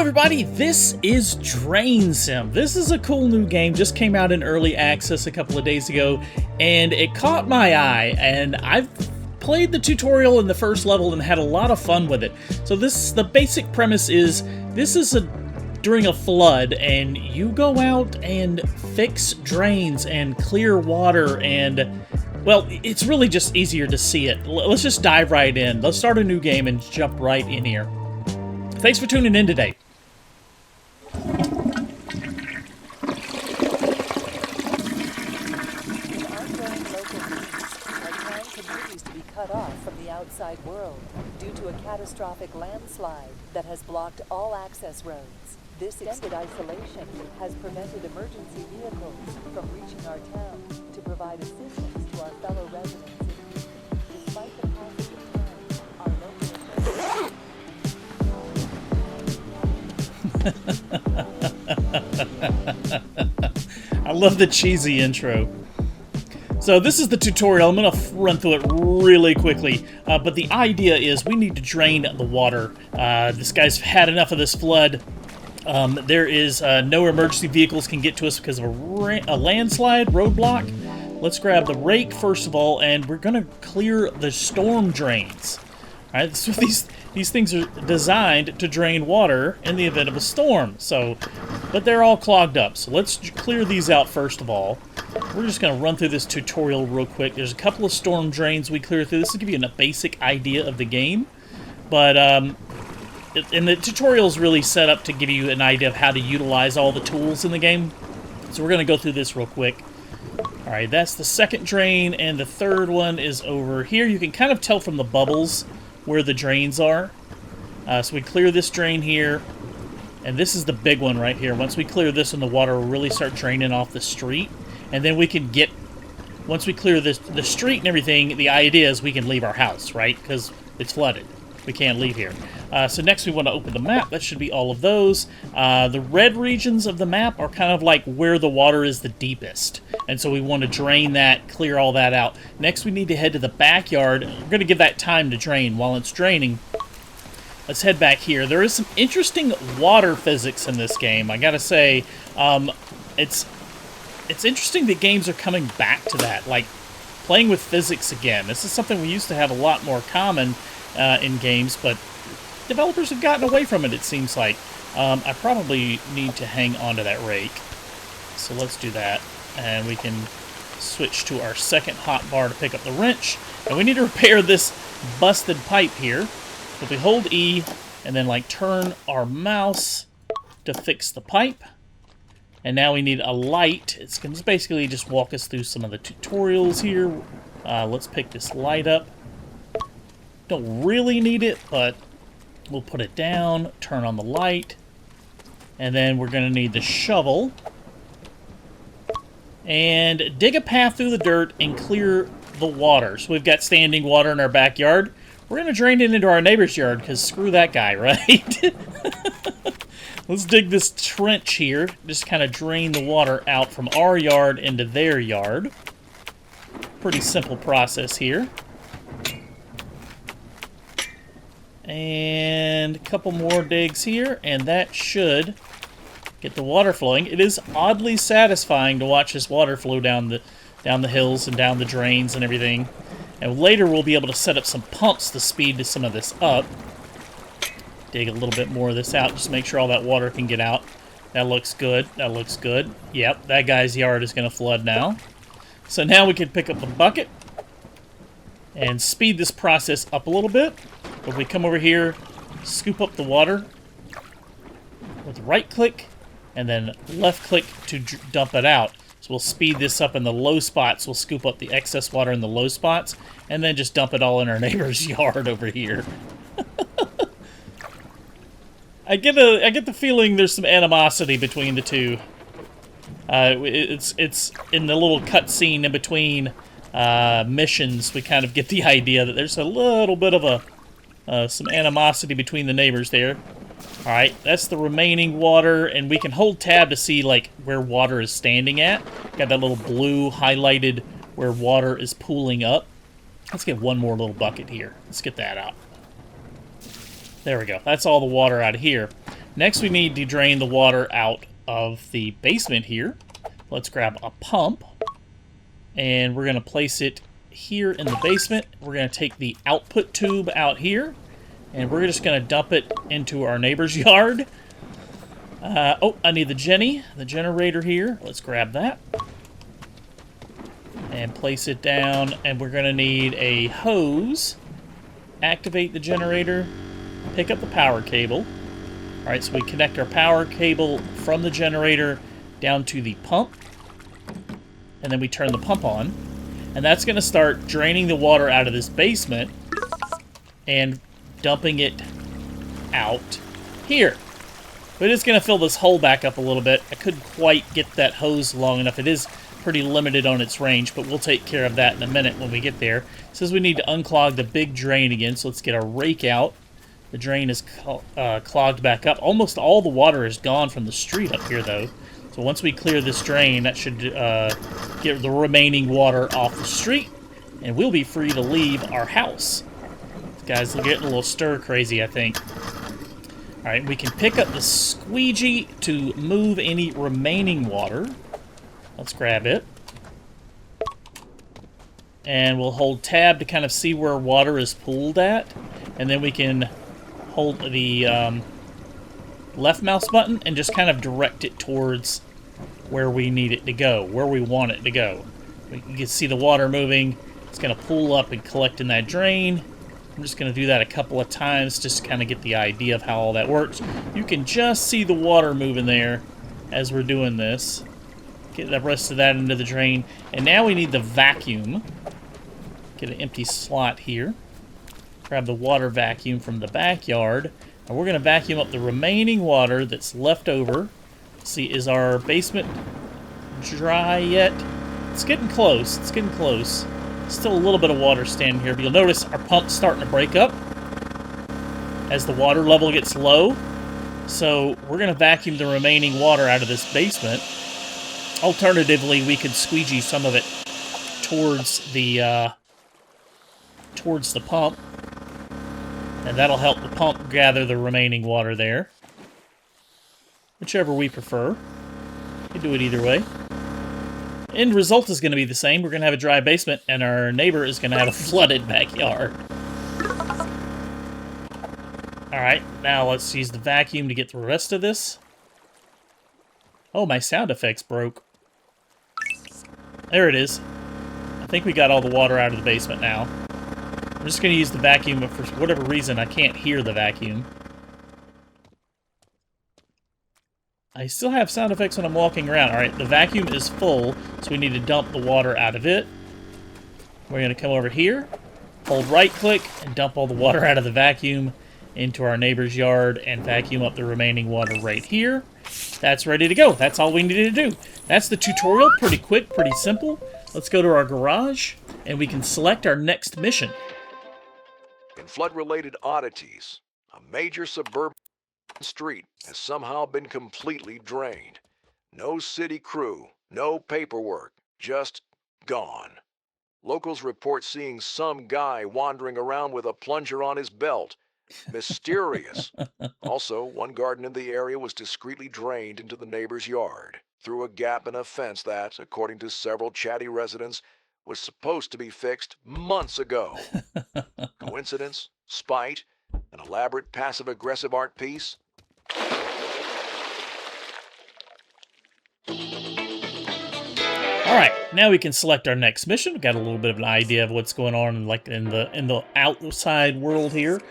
everybody, this is DrainSim. This is a cool new game, just came out in early access a couple of days ago, and it caught my eye, and I've played the tutorial in the first level and had a lot of fun with it. So the basic premise is, this is during a flood, and you go out and fix drains and clear water, and well, it's really just easier to see it. Let's just dive right in. Let's start a new game and jump right in here. Thanks for tuning in today. Cut off from the outside world due to a catastrophic landslide that has blocked all access roads. This extended isolation has prevented emergency vehicles from reaching our town to provide assistance to our fellow residents in need. Despite the passage of time, our local I love the cheesy intro. So this is the tutorial. I'm going to run through it really quickly, but the idea is we need to drain the water. This guy's had enough of this flood. There is no emergency vehicles can get to us because of a landslide roadblock. Let's grab the rake first of all, and we're going to clear the storm drains. All right, so these things are designed to drain water in the event of a storm. But they're all clogged up. So let's clear these out first of all. We're just going to run through this tutorial real quick. There's a couple of storm drains we clear through. This will give you a basic idea of the game. But, and the tutorial is really set up to give you an idea of how to utilize all the tools in the game. So we're going to go through this real quick. Alright, that's the second drain, and the third one is over here. You can kind of tell from the bubbles where the drains are. So we clear this drain here. And this is the big one right here. Once we clear this one, the water will really start draining off the street. And then we can get, once we clear the street and everything, the idea is we can leave our house, right? Because it's flooded. We can't leave here. So next we want to open the map. That should be all of those. The red regions of the map are kind of like where the water is the deepest. And so we want to drain that, clear all that out. Next we need to head to the backyard. We're going to give that time to drain. While it's draining, let's head back here. There is some interesting water physics in this game. I gotta say, it's interesting that games are coming back to that, like playing with physics again. This is something we used to have a lot more common in games, but developers have gotten away from it, it seems like. I probably need to hang onto that rake. So let's do that. And we can switch to our second hotbar to pick up the wrench. And we need to repair this busted pipe here. If we hold E and then like turn our mouse to fix the pipe. And now we need a light. It's going to basically just walk us through some of the tutorials here. Let's pick this light up. Don't really need it, but we'll put it down, turn on the light. And then we're going to need the shovel. And dig a path through the dirt and clear the water. So we've got standing water in our backyard. We're going to drain it into our neighbor's yard, because screw that guy, right? Let's dig this trench here. Just kind of drain the water out from our yard into their yard. Pretty simple process here. And a couple more digs here, and that should get the water flowing. It is oddly satisfying to watch this water flow down the hills and down the drains and everything. And later we'll be able to set up some pumps to speed some of this up. Dig a little bit more of this out, just make sure all that water can get out. That looks good. That looks good. Yep, that guy's yard is going to flood now. So now we can pick up a bucket and speed this process up a little bit. If we come over here, scoop up the water with right click and then left click to dump it out. So we'll speed this up in the low spots. We'll scoop up the excess water in the low spots and then just dump it all in our neighbor's yard over here. I get the feeling there's some animosity between the two. It's in the little cutscene in between missions. We kind of get the idea that there's a little bit of some animosity between the neighbors there. All right, that's the remaining water, and we can hold tab to see like where water is standing at. Got that little blue highlighted where water is pooling up. Let's get one more little bucket here. Let's get that out. There we go. That's all the water out of here. Next, we need to drain the water out of the basement here. Let's grab a pump, and we're going to place it here in the basement. We're going to take the output tube out here, and we're just going to dump it into our neighbor's yard. Oh, I need the generator here. Let's grab that. And place it down, and we're going to need a hose. Activate the generator, pick up the power cable. Alright, so we connect our power cable from the generator down to the pump, and then we turn the pump on. And that's going to start draining the water out of this basement and dumping it out here. But it's going to fill this hole back up a little bit. I couldn't quite get that hose long enough. It is pretty limited on its range, but we'll take care of that in a minute when we get there. It says we need to unclog the big drain again, so let's get our rake out. The drain is clogged back up. Almost all the water is gone from the street up here, though. So once we clear this drain, that should get the remaining water off the street, and we'll be free to leave our house. Guys, we're getting a little stir-crazy, I think. Alright, we can pick up the squeegee to move any remaining water. Let's grab it. And we'll hold tab to kind of see where water is pooled at. And then we can hold the left mouse button and just kind of direct it towards where we need it to go, where we want it to go. You can see the water moving. It's going to pool up and collect in that drain. I'm just going to do that a couple of times just to kind of get the idea of how all that works. You can just see the water moving there as we're doing this. Get the rest of that into the drain. And now we need the vacuum. Get an empty slot here. Grab the water vacuum from the backyard. And we're going to vacuum up the remaining water that's left over. See, is our basement dry yet? It's getting close. It's getting close. Still a little bit of water standing here, but you'll notice our pump's starting to break up as the water level gets low. So we're going to vacuum the remaining water out of this basement. Alternatively, we could squeegee some of it towards the pump, and that'll help the pump gather the remaining water there. Whichever we prefer. You can do it either way. End result is going to be the same. We're going to have a dry basement, and our neighbor is going to have a flooded backyard. Alright, now let's use the vacuum to get the rest of this. Oh, my sound effects broke. There it is. I think we got all the water out of the basement now. I'm just going to use the vacuum, but for whatever reason, I can't hear the vacuum. I still have sound effects when I'm walking around. Alright, the vacuum is full, so we need to dump the water out of it. We're going to come over here, hold right-click, and dump all the water out of the vacuum into our neighbor's yard and vacuum up the remaining water right here. That's ready to go. That's all we needed to do. That's the tutorial. Pretty quick, pretty simple. Let's go to our garage, and we can select our next mission. In flood-related oddities, a major suburban street has somehow been completely drained. No city crew, no paperwork, just gone. Locals report seeing some guy wandering around with a plunger on his belt. Mysterious. Also, one garden in the area was discreetly drained into the neighbor's yard through a gap in a fence that, according to several chatty residents, was supposed to be fixed months ago. Coincidence? Spite? An elaborate passive-aggressive art piece? Alright, now we can select our next mission. We've got a little bit of an idea of what's going on in the outside world here.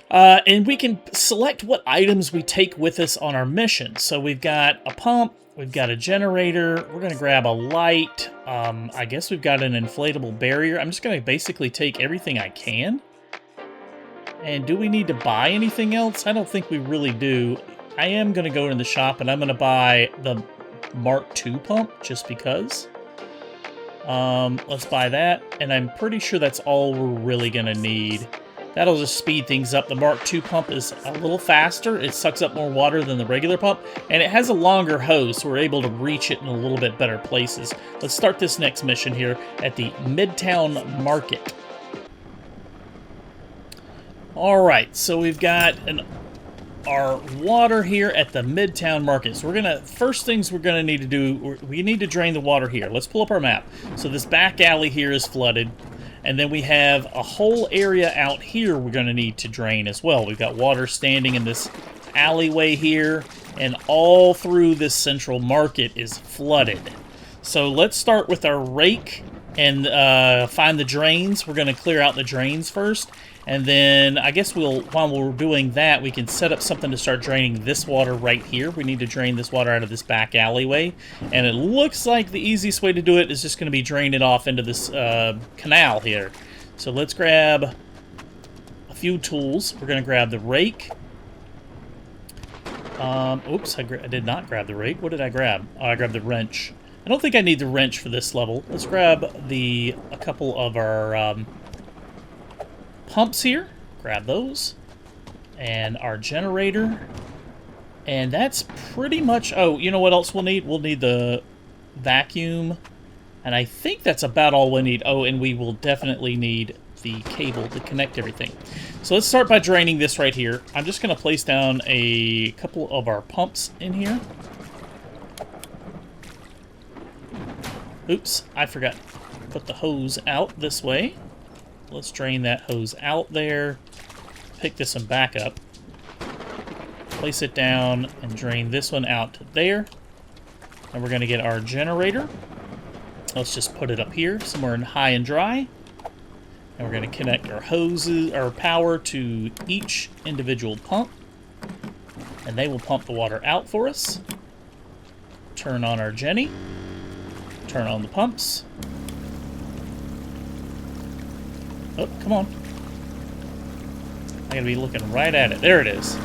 And we can select what items we take with us on our mission. So we've got a pump, we've got a generator, we're going to grab a light, I guess we've got an inflatable barrier. I'm just going to basically take everything I can. And do we need to buy anything else? I don't think we really do. I am going to go in the shop and I'm going to buy the Mark II pump just because. Let's buy that. And I'm pretty sure that's all we're really going to need. That'll just speed things up. The Mark II pump is a little faster. It sucks up more water than the regular pump. And it has a longer hose, so we're able to reach it in a little bit better places. Let's start this next mission here at the Midtown Market. Alright, so we've got our water here at the Midtown Market. So first things we're gonna need to do, we need to drain the water here. Let's pull up our map. So this back alley here is flooded, and then we have a whole area out here we're gonna need to drain as well. We've got water standing in this alleyway here, and all through this central market is flooded. So let's start with our rake and find the drains. We're gonna clear out the drains first. And then I guess while we're doing that, we can set up something to start draining this water right here. We need to drain this water out of this back alleyway. And it looks like the easiest way to do it is just going to be drain it off into this canal here. So let's grab a few tools. We're going to grab the rake. Oops, I did not grab the rake. What did I grab? Oh, I grabbed the wrench. I don't think I need the wrench for this level. Let's grab a couple of our... pumps here, grab those, and our generator, and that's pretty much... Oh, you know what else we'll need? We'll need the vacuum, and I think that's about all we need. Oh, and we will definitely need the cable to connect everything. So let's start by draining this right here. I'm just going to place down a couple of our pumps in here. Oops, I forgot to put the hose out this way. Let's drain that hose out there. Pick this one back up. Place it down and drain this one out to there. And we're going to get our generator. Let's just put it up here, somewhere in high and dry. And we're going to connect our hoses, our power to each individual pump. And they will pump the water out for us. Turn on our Jenny. Turn on the pumps. Oh, come on. I gotta be looking right at it. There it is.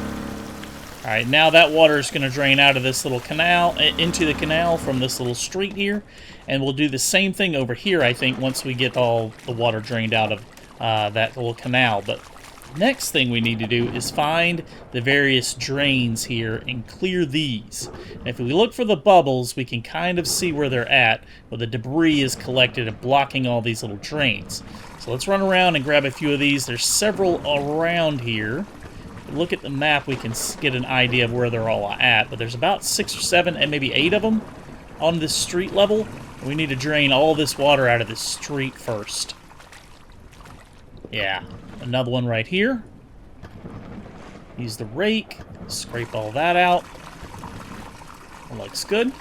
Alright, now that water is going to drain out of this little canal, into the canal from this little street here. And we'll do the same thing over here, I think, once we get all the water drained out of that little canal. But next thing we need to do is find the various drains here and clear these. And if we look for the bubbles, we can kind of see where they're at, where the debris is collected and blocking all these little drains. So let's run around and grab a few of these. There's several around here. If we look at the map, we can get an idea of where they're all at, but there's about 6 or 7 and maybe 8 of them on this street level. We need to drain all this water out of this street first. Yeah, another one right here. Use the rake, scrape all that out. Looks good.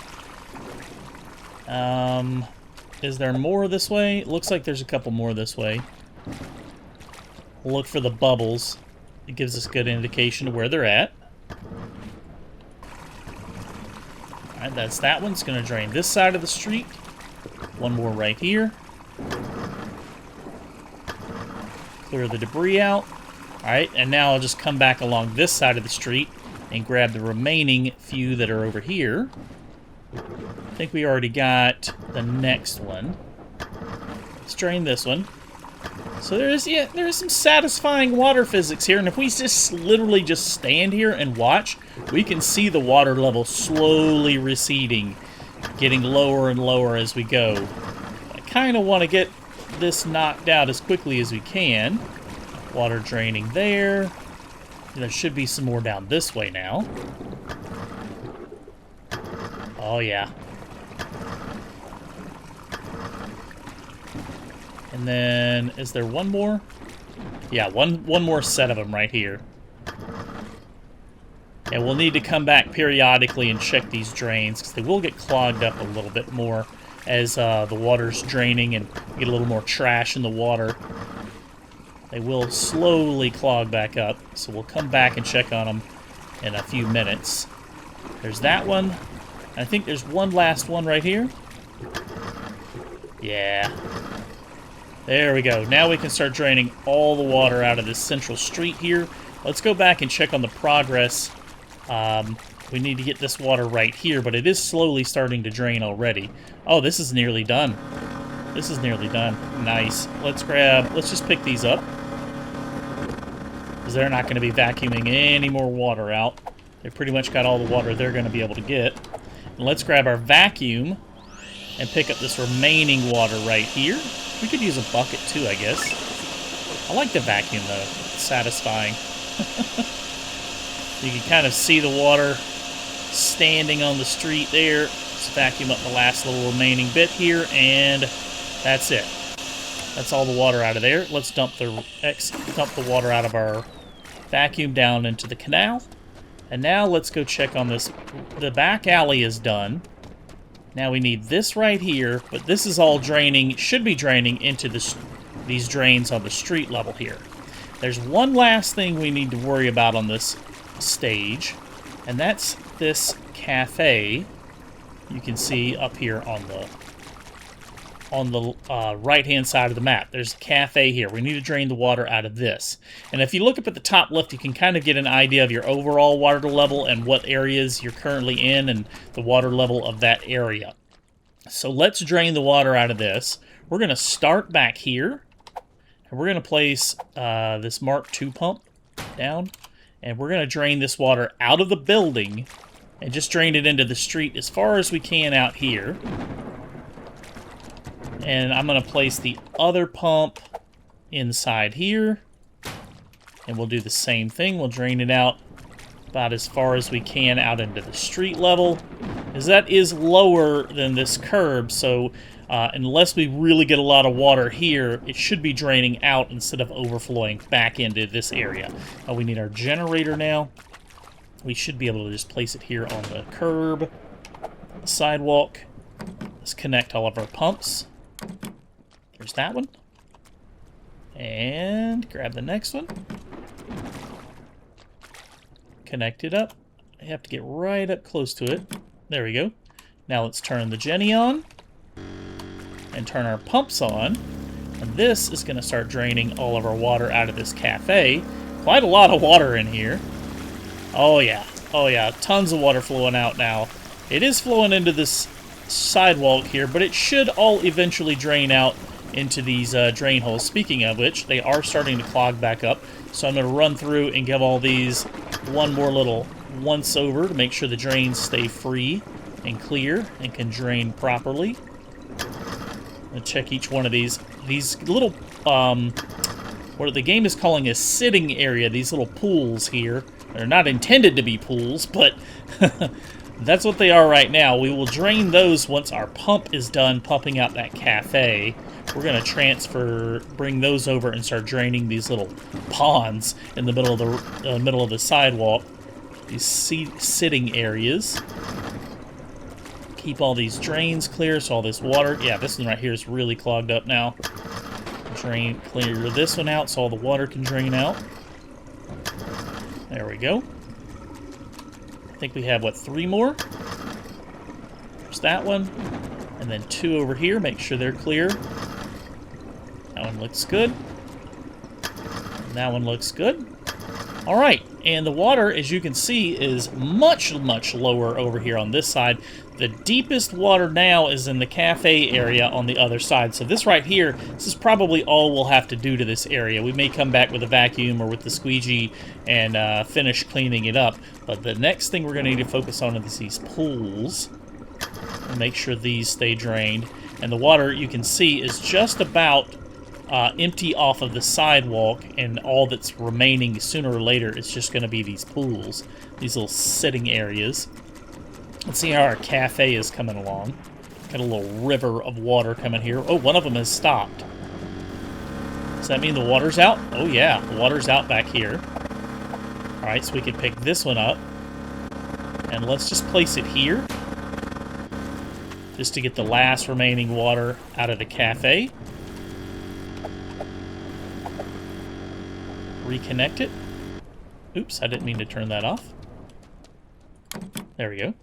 Is there more this way? It looks like there's a couple more this way. We'll look for the bubbles. It gives us a good indication of where they're at. Alright, that's that one. It's going to drain this side of the street. One more right here. Clear the debris out. Alright, and now I'll just come back along this side of the street and grab the remaining few that are over here. I think we already got the next one. Let's drain this one. So there is some satisfying water physics here, and if we just literally just stand here and watch, we can see the water level slowly receding, getting lower and lower as we go. I kind of want to get this knocked out as quickly as we can. Water draining there. There should be some more down this way now. Oh yeah. And then, is there one more? Yeah, one more set of them right here. And we'll need to come back periodically and check these drains, because they will get clogged up a little bit more as the water's draining and get a little more trash in the water. They will slowly clog back up, so we'll come back and check on them in a few minutes. There's that one. I think there's one last one right here. Yeah. There we go. Now we can start draining all the water out of this central street here. Let's go back and check on the progress. We need to get this water right here, but it is slowly starting to drain already. Oh, this is nearly done. This is nearly done. Nice. Let's just pick these up, because they're not going to be vacuuming any more water out. They pretty much got all the water they're going to be able to get. And let's grab our vacuum and pick up this remaining water right here. We could use a bucket too, I guess. I like the vacuum though. It's satisfying. You can kind of see the water standing on the street there. Let's vacuum up the last little remaining bit here, and that's it. That's all the water out of there. Let's dump the water out of our vacuum down into the canal. And now let's go check on this. The back alley is done. Now we need this right here, but this is all draining, should be draining into these drains on the street level here. There's one last thing we need to worry about on this stage, and that's this cafe. You can see up here on the right-hand side of the map. There's a cafe here. We need to drain the water out of this. And if you look up at the top left, you can kind of get an idea of your overall water level and what areas you're currently in and the water level of that area. So let's drain the water out of this. We're going to start back here, and we're going to place this Mark II pump down, and we're going to drain this water out of the building and just drain it into the street as far as we can out here. And I'm going to place the other pump inside here. And we'll do the same thing. We'll drain it out about as far as we can out into the street level. As that is lower than this curb, so unless we really get a lot of water here, it should be draining out instead of overflowing back into this area. We need our generator now. We should be able to just place it here on the curb, the sidewalk. Let's connect all of our pumps. There's that one. And grab the next one. Connect it up. I have to get right up close to it. There we go. Now let's turn the Jenny on. And turn our pumps on. And this is going to start draining all of our water out of this cafe. Quite a lot of water in here. Oh yeah. Oh yeah. Tons of water flowing out now. It is flowing into this sidewalk here, but it should all eventually drain out into these drain holes. Speaking of which, they are starting to clog back up, so I'm going to run through and give all these one more little once over to make sure the drains stay free and clear and can drain properly. I'm going to check each one of these little what the game is calling a sitting area, these little pools here. They're not intended to be pools, but that's what they are right now. We will drain those once our pump is done pumping out that cafe. We're going to bring those over and start draining these little ponds in the middle of the sidewalk. These sitting areas. Keep all these drains clear so all this water... Yeah, this one right here is really clogged up now. Clear this one out so all the water can drain out. There we go. I think we have, what, 3 more? There's that one. And then 2 over here. Make sure they're clear. That one looks good. And that one looks good. Alright, and the water, as you can see, is much, much lower over here on this side. The deepest water now is in the cafe area on the other side. So this right here, this is probably all we'll have to do to this area. We may come back with a vacuum or with the squeegee and finish cleaning it up. But the next thing we're going to need to focus on is these pools. And make sure these stay drained. And the water, you can see, is just about empty off of the sidewalk, and all that's remaining sooner or later is just going to be these pools, these little sitting areas. Let's see how our cafe is coming along. Got a little river of water coming here. Oh, one of them has stopped. Does that mean the water's out? Oh yeah, the water's out back here. Alright, so we can pick this one up. And let's just place it here. Just to get the last remaining water out of the cafe. Reconnect it. Oops, I didn't mean to turn that off. There we go.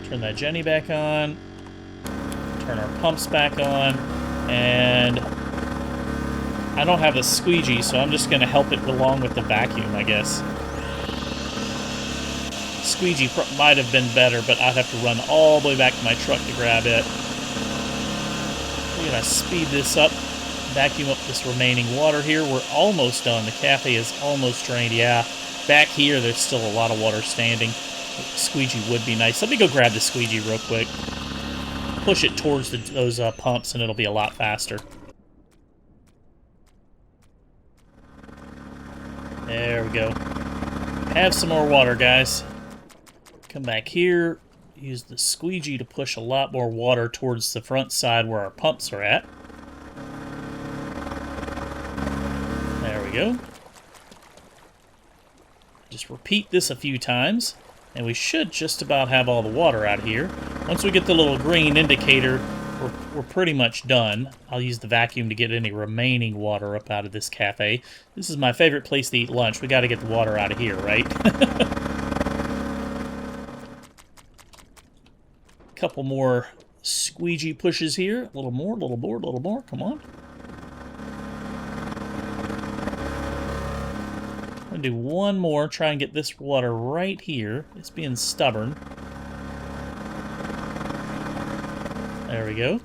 Turn that Jenny back on. Turn our pumps back on. And I don't have a squeegee, so I'm just going to help it along with the vacuum, I guess. Squeegee might have been better, but I'd have to run all the way back to my truck to grab it. We're going to speed this up. Vacuum up this remaining water here. We're almost done. The cafe is almost drained. Yeah, back here there's still a lot of water standing. Squeegee would be nice. Let me go grab the squeegee real quick. Push it towards those pumps and it'll be a lot faster. There we go. Have some more water, guys. Come back here. Use the squeegee to push a lot more water towards the front side where our pumps are at. There we go. Just repeat this a few times, and we should just about have all the water out of here. Once we get the little green indicator, we're pretty much done. I'll use the vacuum to get any remaining water up out of this cafe. This is my favorite place to eat lunch. We got to get the water out of here, right? Couple more squeegee pushes here. A little more, a little more, a little more. Come on. I'm going to do one more. Try and get this water right here. It's being stubborn. There we go.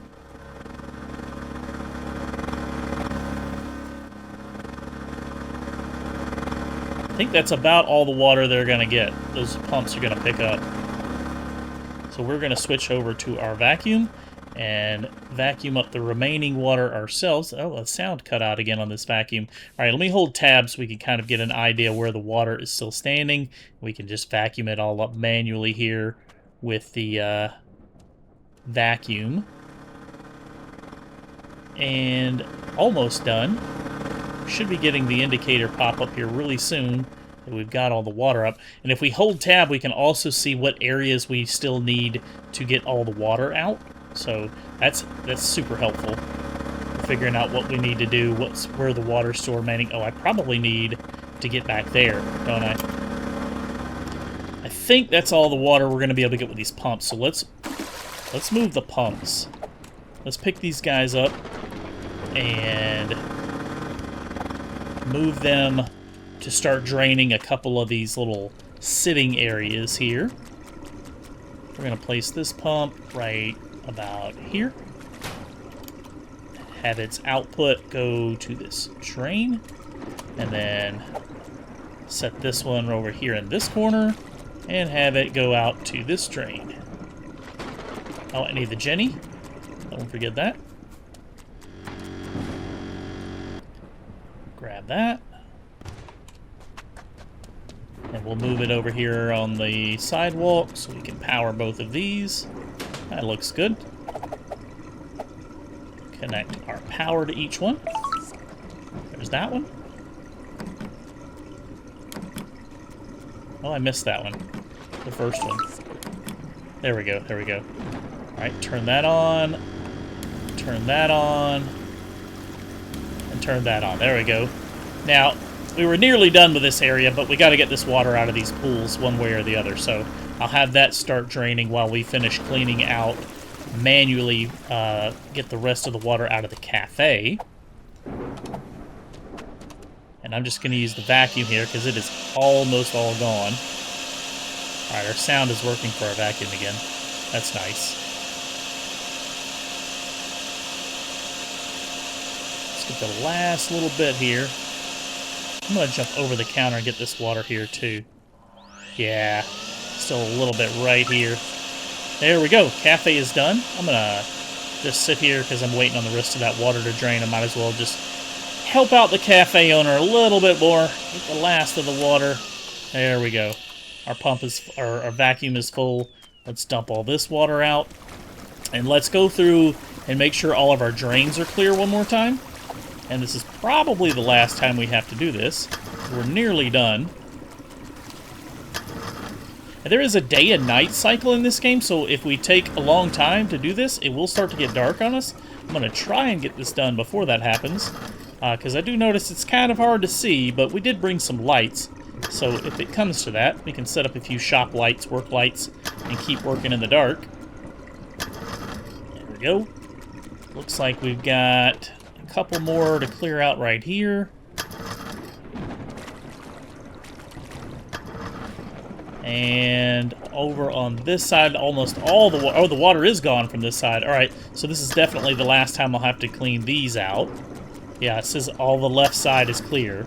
I think that's about all the water they're going to get. Those pumps are going to pick up. So we're going to switch over to our vacuum and vacuum up the remaining water ourselves. Oh, the sound cut out again on this vacuum. All right, let me hold tab so we can kind of get an idea where the water is still standing. We can just vacuum it all up manually here with the vacuum. And almost done. Should be getting the indicator pop up here really soon. We've got all the water up. And if we hold tab, we can also see what areas we still need to get all the water out. So that's super helpful for figuring out what we need to do, where the water's still remaining. Oh, I probably need to get back there, don't I? I think that's all the water we're going to be able to get with these pumps. So let's move the pumps. Let's pick these guys up and move them to start draining a couple of these little sitting areas here. We're going to place this pump right about here. Have its output go to this drain. And then set this one over here in this corner. And have it go out to this drain. Oh, I need the Jenny. Don't forget that. Grab that. And we'll move it over here on the sidewalk so we can power both of these. That looks good. Connect our power to each one. There's that one. Oh, I missed that one. The first one. There we go, there we go. Alright, turn that on. Turn that on. And turn that on. There we go. Now, we were nearly done with this area, but we got to get this water out of these pools one way or the other. So I'll have that start draining while we finish cleaning out, manually get the rest of the water out of the cafe. And I'm just going to use the vacuum here because it is almost all gone. Alright, our sound is working for our vacuum again. That's nice. Let's get the last little bit here. I'm going to jump over the counter and get this water here, too. Yeah, still a little bit right here. There we go. Cafe is done. I'm going to just sit here because I'm waiting on the rest of that water to drain. I might as well just help out the cafe owner a little bit more. Get the last of the water. There we go. Our pump is, our vacuum is full. Let's dump all this water out. And let's go through and make sure all of our drains are clear one more time. And this is probably the last time we have to do this. We're nearly done. And there is a day and night cycle in this game, so if we take a long time to do this, it will start to get dark on us. I'm going to try and get this done before that happens, because I do notice it's kind of hard to see, but we did bring some lights. So if it comes to that, we can set up a few shop lights, work lights, and keep working in the dark. There we go. Looks like we've got a couple more to clear out right here. And over on this side, almost all the water... Oh, the water is gone from this side. Alright, so this is definitely the last time I'll have to clean these out. Yeah, it says all the left side is clear.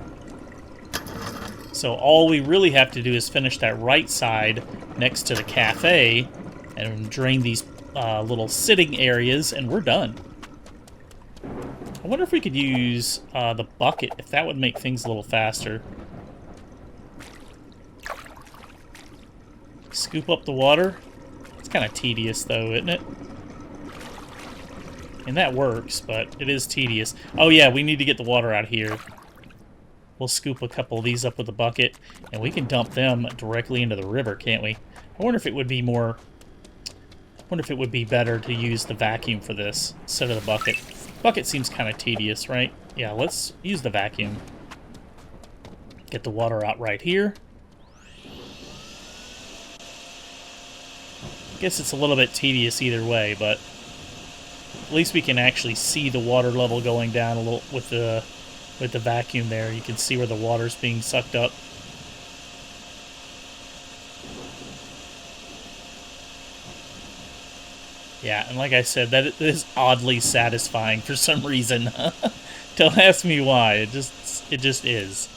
So all we really have to do is finish that right side next to the cafe and drain these little sitting areas, and we're done. I wonder if we could use the bucket, if that would make things a little faster. Scoop up the water. It's kind of tedious, though, isn't it? And that works, but it is tedious. Oh, yeah, we need to get the water out of here. We'll scoop a couple of these up with a bucket, and we can dump them directly into the river, can't we? I wonder if it would be more... I wonder if it would be better to use the vacuum for this instead of the bucket. Bucket seems kind of tedious, right? Yeah, let's use the vacuum. Get the water out right here. I guess it's a little bit tedious either way, but at least we can actually see the water level going down a little with the vacuum there. You can see where the water's being sucked up. Yeah, and like I said, that is oddly satisfying for some reason. Don't ask me why. It just is.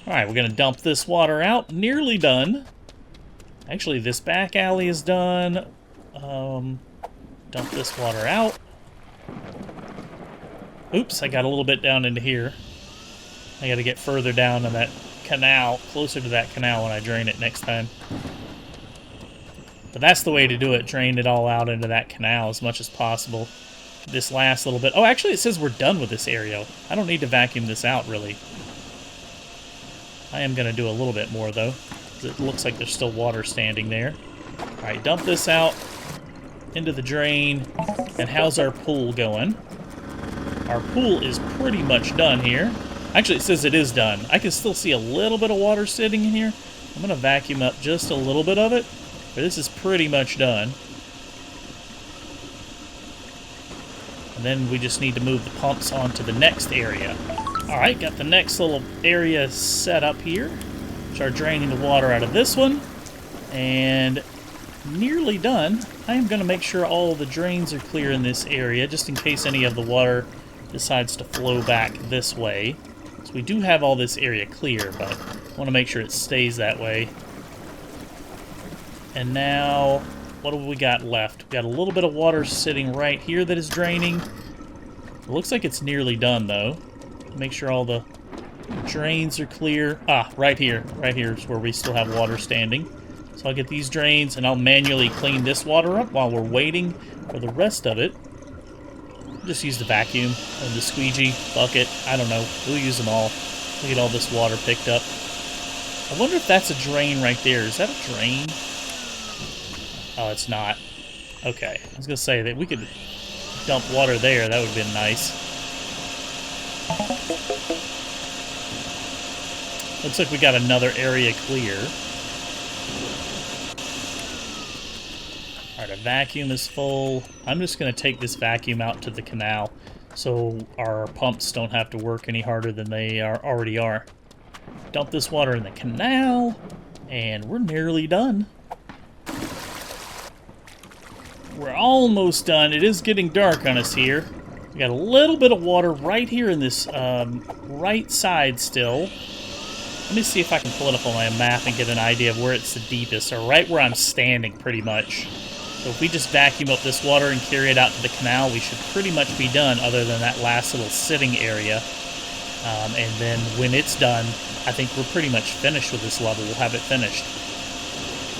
Alright, we're gonna dump this water out. Nearly done. Actually, this back alley is done. Dump this water out. Oops, I got a little bit down into here. I gotta get further down in that canal, closer to that canal when I drain it next time. But that's the way to do it, drain it all out into that canal as much as possible. This last little bit... Oh, actually it says we're done with this area. I don't need to vacuum this out, really. I am gonna do a little bit more, though. It looks like there's still water standing there. Alright, dump this out into the drain. And how's our pool going? Our pool is pretty much done here. Actually, it says it is done. I can still see a little bit of water sitting in here. I'm going to vacuum up just a little bit of it. But this is pretty much done. And then we just need to move the pumps onto the next area. Alright, got the next little area set up here. Start draining the water out of this one. And nearly done. I am going to make sure all the drains are clear in this area, just in case any of the water decides to flow back this way. So we do have all this area clear, but I want to make sure it stays that way. And now, what have we got left? We've got a little bit of water sitting right here that is draining. It looks like it's nearly done, though. Make sure all the drains are clear. Ah, right here. Right here is where we still have water standing. So I'll get these drains, and I'll manually clean this water up while we're waiting for the rest of it. Just use the vacuum and the squeegee bucket. I don't know. We'll use them all. We'll get all this water picked up. I wonder if that's a drain right there. Is that a drain? Oh, it's not. Okay. I was going to say that we could dump water there. That would have been nice. Looks like we got another area clear. Alright, our vacuum is full. I'm just going to take this vacuum out to the canal so our pumps don't have to work any harder than they already are. Dump this water in the canal, and we're nearly done. We're almost done. It is getting dark on us here. We got a little bit of water right here in this right side still. Let me see if I can pull it up on my map and get an idea of where it's the deepest, or right where I'm standing, pretty much. So if we just vacuum up this water and carry it out to the canal, we should pretty much be done, other than that last little sitting area. And then when it's done, I think we're pretty much finished with this level. We'll have it finished.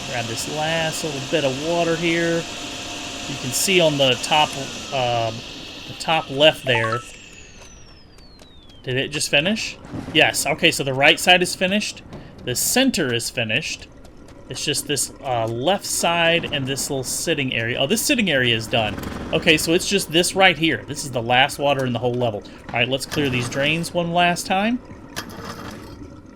Grab this last little bit of water here. You can see on the top left there. Did it just finish? Yes. Okay, so the right side is finished. The center is finished. It's just this left side and this little sitting area. Oh, this sitting area is done. Okay, so it's just this right here. This is the last water in the whole level. All right, let's clear these drains one last time.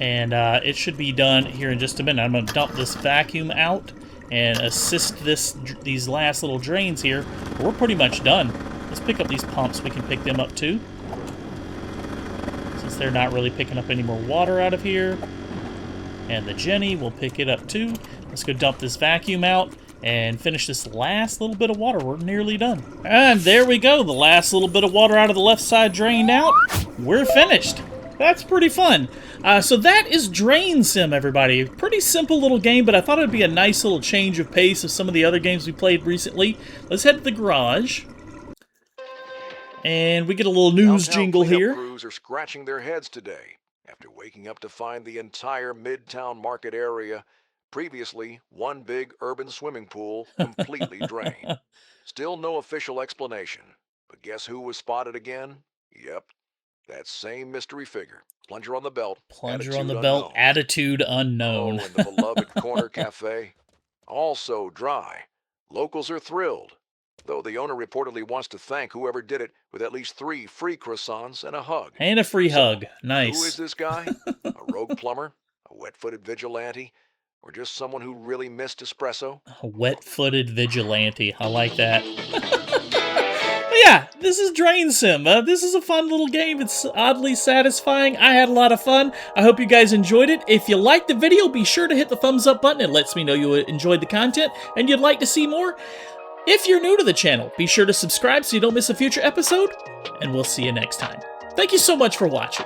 And it should be done here in just a minute. I'm going to dump this vacuum out and assist these last little drains here. We're pretty much done. Let's pick up these pumps. We can pick them up too, since they're not really picking up any more water out of here. And the Jenny will pick it up too. Let's go dump this vacuum out and finish this last little bit of water. We're nearly done. And there we go. The last little bit of water out of the left side drained out. We're finished. That's pretty fun. So that is DrainSim, everybody. Pretty simple little game, but I thought it would be a nice little change of pace of some of the other games we played recently. Let's head to the garage. And we get a little news jingle here. Crews are scratching their heads today after waking up to find the entire Midtown Market area Previously, one big urban swimming pool completely drained. Still no official explanation. But guess who was spotted again? Yep, that same mystery figure. Plunger on the belt, Plunger on attitude the belt, unknown. attitude unknown. Oh, and the beloved corner cafe? Also dry. Locals are thrilled, though the owner reportedly wants to thank whoever did it with at least 3 free croissants and a hug. And a free So, hug. who is Nice. this guy? A rogue plumber? A wet-footed vigilante? Or just someone who really missed espresso? A wet-footed vigilante. I like that. But yeah, this is DrainSim. This is a fun little game. It's oddly satisfying. I had a lot of fun. I hope you guys enjoyed it. If you liked the video, be sure to hit the thumbs up button. It lets me know you enjoyed the content and you'd like to see more. If you're new to the channel, be sure to subscribe so you don't miss a future episode, and we'll see you next time. Thank you so much for watching.